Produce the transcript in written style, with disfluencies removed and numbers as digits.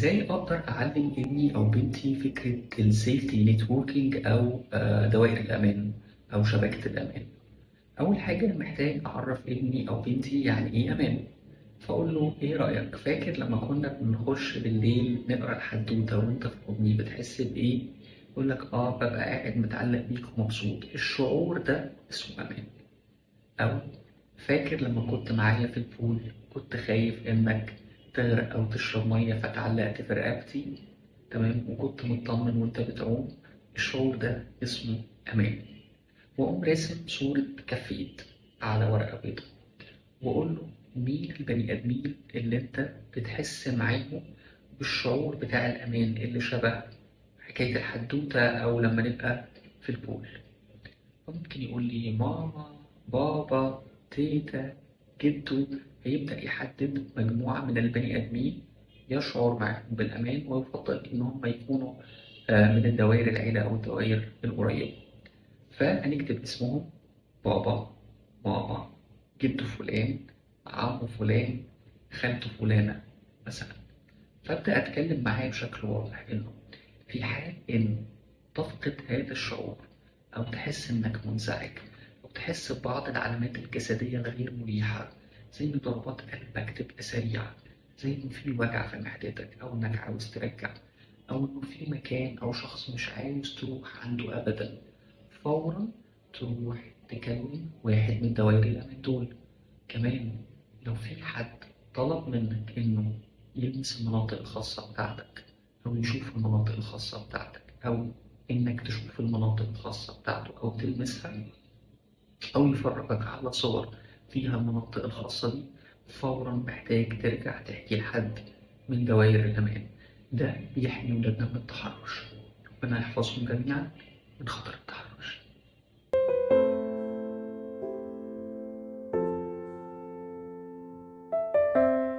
إزاي أقدر أعلم ابني أو بنتي فكرة السيفتي نتوركينج أو دوائر الأمان أو شبكة الأمان؟ أول حاجة محتاج أعرف ابني أو بنتي يعني إيه أمان، فأقول له إيه رأيك فاكر لما كنا بنخش بالليل نقرأ الحدوتة وأنت في حضني بتحس بإيه؟ يقول لك آه ببقى قاعد متعلق بيك ومبسوط، الشعور ده اسمه أمان. أو فاكر لما كنت معايا في البول كنت خايف إنك تغرق أو تشرب مية فتعلقت في رقبتي، تمام، وكنت مطمن وأنت بتعوم، الشعور ده اسمه أمان. وأقوم راسم صورة كف إيد على ورقة بيضاء وأقول له مين البني آدمين اللي أنت بتحس معاهم بالشعور بتاع الأمان اللي شبه حكاية الحدوتة أو لما نبقى في البول. فممكن يقول لي ماما، بابا، تيتا، جدو. هيبدأ يحدد مجموعة من البني آدمين يشعر معهم بالأمان ويفضل إن هم يكونوا من الدوائر العيلة أو الدوائر القريبة. فهنكتب اسمهم: بابا، ماما، جدو فلان، عمو فلان، خالته فلانة مثلا. فأبدأ أتكلم معاه بشكل واضح إنه في حال إن تفقد هذا الشعور أو تحس إنك منزعج أو تحس ببعض العلامات الجسدية الغير مريحة، زي إن ضربات قلبك تبقى سريعة، زي إن في وجع في معدتك أو إنك عاوز ترجع، أو إنه في مكان أو شخص مش عاوز تروح عنده أبدا، فورا تروح تكلم واحد من دوائر الأمان دول. كمان لو في حد طلب منك إنه يلمس المناطق الخاصة بتاعتك أو يشوف المناطق الخاصة بتاعتك أو إنك تشوف المناطق الخاصة بتاعته أو تلمسها أو يفرجك على صور فيها المناطق الخاصة دي، فورا محتاج ترجع تحكي لحد من دوائر الأمان. ده بيحمي ولادنا من التحرش. ربنا يحفظهم جميعا من خطر التحرش.